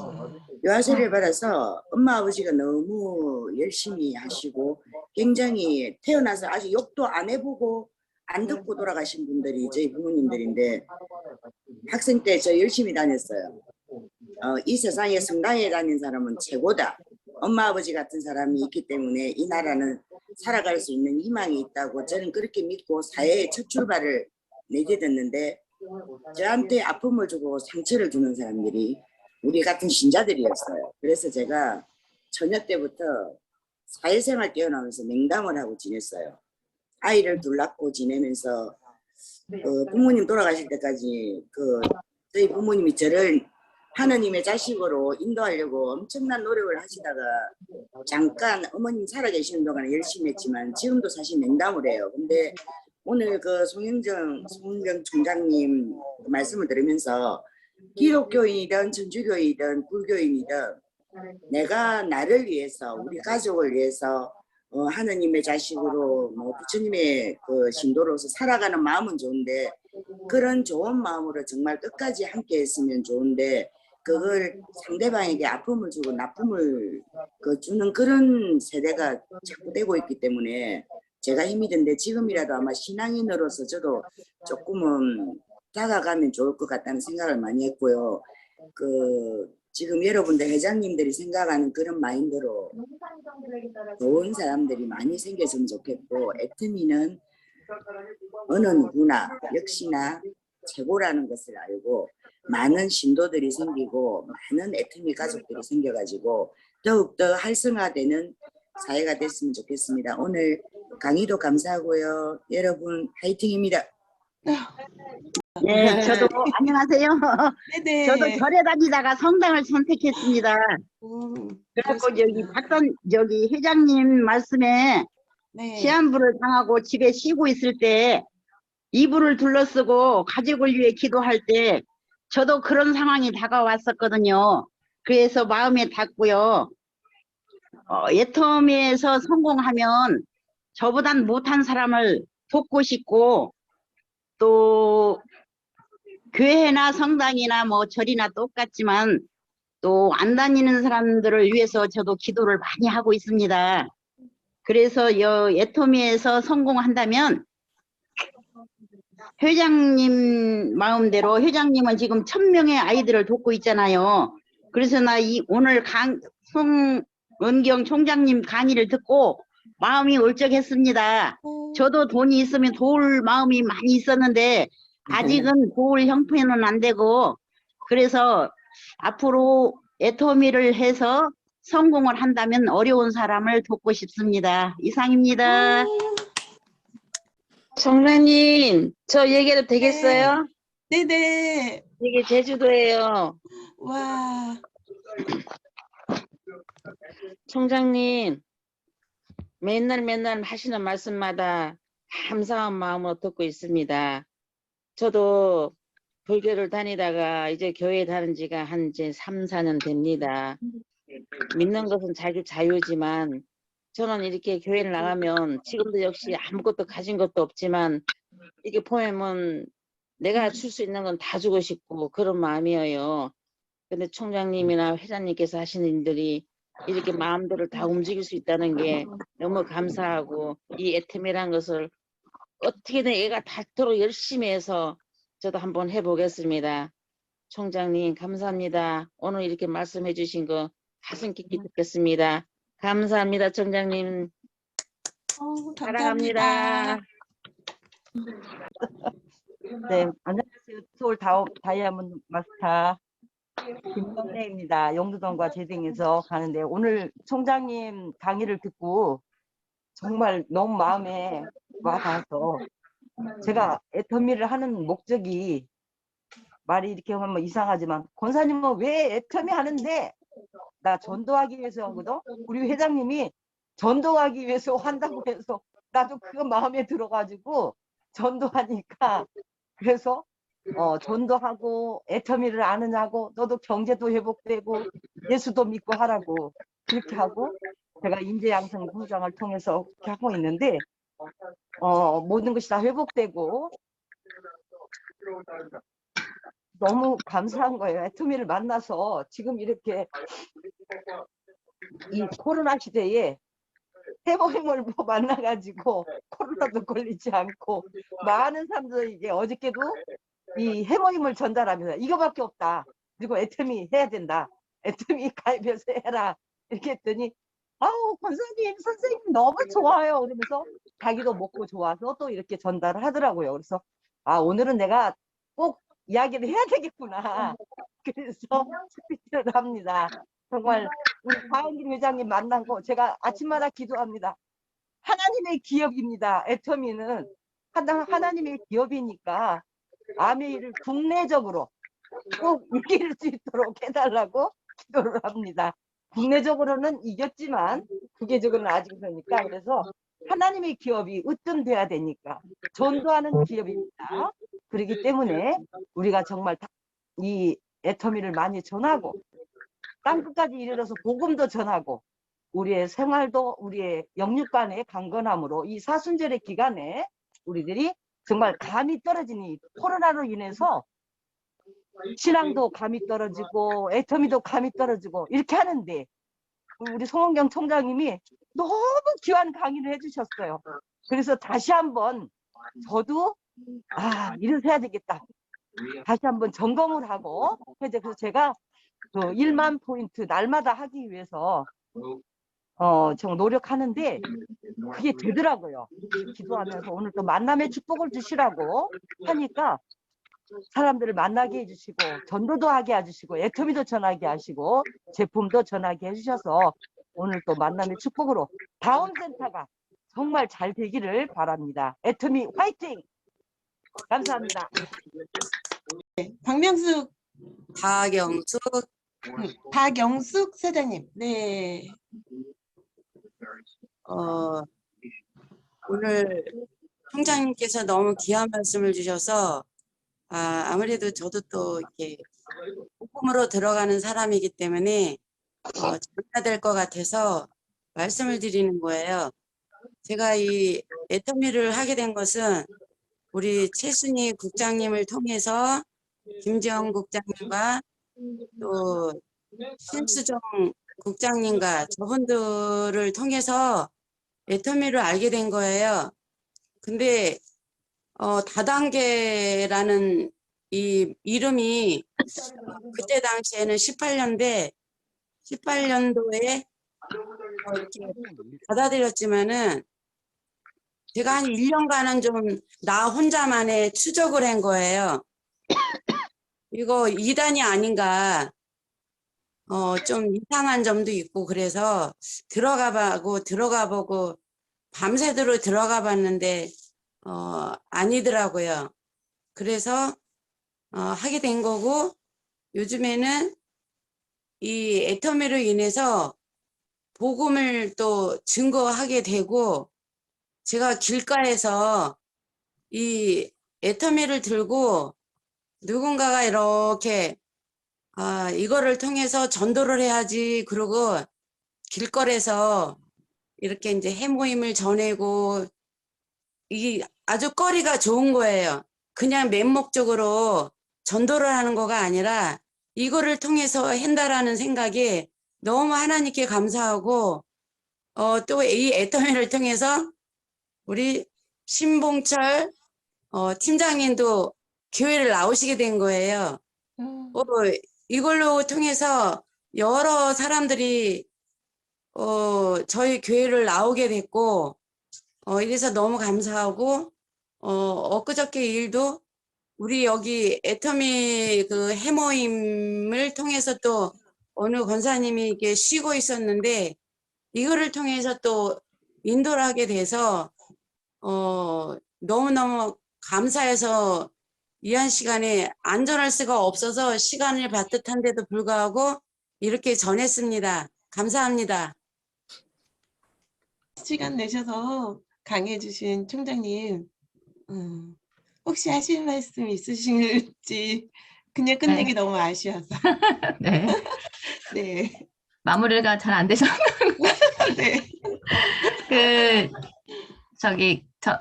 유아세례를 받아서 엄마 아버지가 너무 열심히 하시고 굉장히 태어나서 아직 욕도 안 해보고 안 듣고 돌아가신 분들이 저희 부모님들인데 학생 때 저 열심히 다녔어요. 이 세상에 성당에 다닌 사람은 최고다. 엄마 아버지 같은 사람이 있기 때문에 이 나라는 살아갈 수 있는 희망이 있다고 저는 그렇게 믿고 사회의 첫 출발을 내딛었는데 저한테 아픔을 주고 상처를 주는 사람들이 우리 같은 신자들이었어요. 그래서 제가 처녀 때부터 사회생활 뛰어나면서 맹담을 하고 지냈어요. 아이를 둘 낳고 지내면서 부모님 돌아가실 때까지 저희 부모님이 저를 하느님의 자식으로 인도하려고 엄청난 노력을 하시다가 잠깐 어머님 살아계시는 동안 열심히 했지만 지금도 사실 맹담을 해요. 근데 오늘 그 송영정 총장님 말씀을 들으면서 기독교인이든 천주교이든 불교인이든 내가 나를 위해서 우리 가족을 위해서 하느님의 자식으로 뭐 부처님의 그 신도로서 살아가는 마음은 좋은데 그런 좋은 마음으로 정말 끝까지 함께 했으면 좋은데 그걸 상대방에게 아픔을 주고 나쁨을 주는 그런 세대가 자꾸 되고 있기 때문에 제가 힘이 든데 지금이라도 아마 신앙인으로서 저도 조금은 다가가면 좋을 것 같다는 생각을 많이 했고요. 지금 여러분들 회장님들이 생각하는 그런 마인드로 좋은 사람들이 많이 생겼으면 좋겠고, 애터미는 어느 누구나 역시나 최고라는 것을 알고 많은 신도들이 생기고 많은 애터미 가족들이 생겨가지고 더욱더 활성화되는 사회가 됐으면 좋겠습니다. 오늘 강의도 감사하고요. 여러분 화이팅입니다. 네, 저도 안녕하세요. 네네. 저도 절에 다니다가 성당을 선택했습니다. 그래갖고 저기 회장님 말씀에 네. 시한부를 당하고 집에 쉬고 있을 때 이불을 둘러쓰고 가족을 위해 기도할 때 저도 그런 상황이 다가왔었거든요. 그래서 마음에 닿고요. 애터미에서 성공하면 저보단 못한 사람을 돕고 싶고, 또 교회나 성당이나 뭐 절이나 똑같지만 또 안 다니는 사람들을 위해서 저도 기도를 많이 하고 있습니다. 그래서 애터미에서 성공한다면 회장님 마음대로, 회장님은 지금 1000명의 아이들을 돕고 있잖아요. 그래서 나 오늘 송은경 총장님 강의를 듣고 마음이 울적했습니다. 저도 돈이 있으면 도울 마음이 많이 있었는데 아직은 도울 형편은 안 되고, 그래서 앞으로 애터미를 해서 성공을 한다면 어려운 사람을 돕고 싶습니다. 이상입니다. 총장님, 저 얘기해도 되겠어요? 네네. 이게 제주도예요. 와. 총장님, 맨날 하시는 말씀마다 감사한 마음으로 듣고 있습니다. 저도 불교를 다니다가 이제 교회 다닌 지가 한 이제 3, 4년 됩니다. 믿는 것은 자유지만 저는 이렇게 교회를 나가면 지금도 역시 아무것도 가진 것도 없지만 이게 보면 내가 줄 수 있는 건 다 주고 싶고 그런 마음이에요. 근데 총장님이나 회장님께서 하시는 일들이 이렇게 마음대로 다 움직일 수 있다는 게 너무 감사하고, 이 애터미란 것을 어떻게든 애가 닳도록 열심히 해서 저도 한번 해보겠습니다. 총장님 감사합니다. 오늘 이렇게 말씀해 주신 거 가슴 깊이 듣겠습니다. 감사합니다. 총장님. 감사합니다. 사랑합니다. 네, 안녕하세요. 서울 다이아몬드 마스터 김명래입니다. 영두동과 재등에서 가는데 오늘 총장님 강의를 듣고 정말 너무 마음에 와닿아서 제가 애터미를 하는 목적이, 말이 이렇게 하면 이상하지만 권사님은 왜 애터미 하는데, 나 전도하기 위해서 하거든. 우리 회장님이 전도하기 위해서 한다고 해서 나도 그거 마음에 들어가지고 전도하니까, 그래서 전도하고 애터미를 아느냐고, 너도 경제도 회복되고 예수도 믿고 하라고 그렇게 하고, 제가 인재양성 후장을 통해서 그렇게 하고 있는데 모든 것이 다 회복되고 너무 감사한 거예요. 애터미를 만나서 지금 이렇게 이 코로나 시대에 해모임을 만나가지고 코로나도 걸리지 않고 많은 사람들에게 어저께도 이 해모임을 전달하면서 이거밖에 없다. 그리고 애터미 해야 된다. 애터미 가입해서 해라. 이렇게 했더니 아우 권사님 선생님 너무 좋아요. 그러면서 자기도 먹고 좋아서 또 이렇게 전달을 하더라고요. 그래서 아 오늘은 내가 꼭 이야기를 해야 되겠구나. 그래서 스피치를 합니다. 정말 우리 박은길 회장님 만나고 제가 아침마다 기도합니다. 하나님의 기업입니다. 애터미는 하나님의 기업이니까 아메이를 국내적으로 꼭 이길 수 있도록 해달라고 기도를 합니다. 국내적으로는 이겼지만 국외적으로는 아직 그러니까, 그래서 하나님의 기업이 으뜸돼야 되니까 전도하는 기업입니다. 그렇기 때문에 우리가 정말 이 애터미를 많이 전하고 땅끝까지 이르러서 복음도 전하고 우리의 생활도 우리의 영육간의 강건함으로 이 사순절의 기간에 우리들이 정말 감이 떨어지는 이 코로나로 인해서 신앙도 감이 떨어지고 애터미도 감이 떨어지고 이렇게 하는데 우리 송은경 총장님이 너무 귀한 강의를 해주셨어요. 그래서 다시 한번 저도 이래서 해야 되겠다. 다시 한번 점검을 하고 그래서 제가 그 1만 포인트 날마다 하기 위해서 정 노력하는데 그게 되더라고요. 기도하면서 오늘 또 만남의 축복을 주시라고 하니까 사람들을 만나게 해주시고 전도도 하게 해주시고 애터미도 전하게 하시고 제품도 전하게 해주셔서 오늘 또 만남의 축복으로 다음 센터가 정말 잘 되기를 바랍니다. 애터미 화이팅! 감사합니다. 박명숙, 박영숙, 박영숙 사장님. 네. 오늘 총장님께서 너무 귀한 말씀을 주셔서 아무래도 저도 또 이렇게 복음으로 들어가는 사람이기 때문에 전해야 될 것 같아서 말씀을 드리는 거예요. 제가 이 애터미를 하게 된 것은 우리 최순희 국장님을 통해서 김지영 국장님과 또 신수정 국장님과 저분들을 통해서 애터미를 알게 된 거예요. 근데 다단계라는 이 이름이 그때 당시에는 18년도에 이렇게 받아들였지만은 제가 한 1년간은 좀 나 혼자만의 추적을 한 거예요. 이거 이단이 아닌가, 좀 이상한 점도 있고 그래서 들어가 보고 밤새도록 들어가 봤는데 아니더라고요. 그래서 하게 된 거고, 요즘에는 이 애터미로 인해서 복음을 또 증거하게 되고, 제가 길가에서 이 애터미를 들고 누군가가 이렇게 이거를 통해서 전도를 해야지 그러고 길거리에서 이렇게 이제 해모임을 전하고, 이 아주 거리가 좋은 거예요. 그냥 맹목적으로 전도를 하는 거가 아니라 이거를 통해서 한다라는 생각이 너무 하나님께 감사하고, 또 이 애터미를 통해서 우리 신봉철 팀장님도 교회를 나오시게 된 거예요. 이걸로 통해서 여러 사람들이 저희 교회를 나오게 됐고, 이래서 너무 감사하고, 엊그저께 일도 우리 여기 애터미 그 해모임을 통해서 또 어느 권사님이 이렇게 쉬고 있었는데, 이거를 통해서 또 인도를 하게 돼서 너무너무 감사해서 이 한 시간에 안전할 수가 없어서 시간을 받듯한데도 불구하고 이렇게 전했습니다. 감사합니다. 시간 내셔서 강의해 주신 총장님, 혹시 하실 말씀 있으실지 그냥 끝내기 너무 아쉬워서. 네. 네. 마무리가 잘 안 되셔. 네.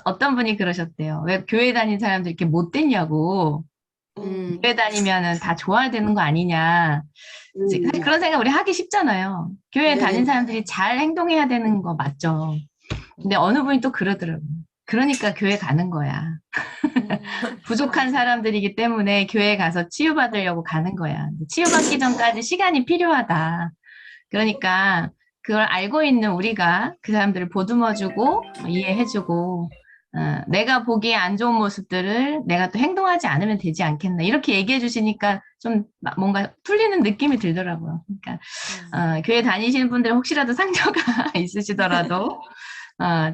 어떤 분이 그러셨대요. 왜 교회 다니는 사람들 이렇게 못됐냐고. 교회 다니면은 다 좋아야 되는 거 아니냐. 사실 그런 생각 우리 하기 쉽잖아요. 교회 다니는 사람들이 잘 행동해야 되는 거 맞죠. 근데 어느 분이 또 그러더라고요. 그러니까 교회 가는 거야. 부족한 사람들이기 때문에 교회 가서 치유받으려고 가는 거야. 치유받기 전까지 시간이 필요하다. 그러니까 그걸 알고 있는 우리가 그 사람들을 보듬어주고 이해해주고, 내가 보기에 안 좋은 모습들을 내가 또 행동하지 않으면 되지 않겠나, 이렇게 얘기해 주시니까 좀 뭔가 풀리는 느낌이 들더라고요. 그러니까 교회 다니시는 분들 혹시라도 상처가 있으시더라도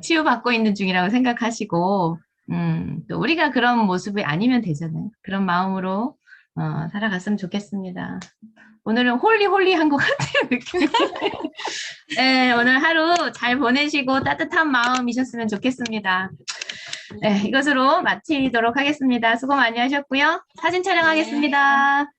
치유받고 있는 중이라고 생각하시고, 또 우리가 그런 모습이 아니면 되잖아요. 그런 마음으로 살아갔으면 좋겠습니다. 오늘은 홀리한 것 같아요, 느낌이. 네, 오늘 하루 잘 보내시고 따뜻한 마음이셨으면 좋겠습니다. 네, 이것으로 마치도록 하겠습니다. 수고 많이 하셨고요. 사진 촬영하겠습니다.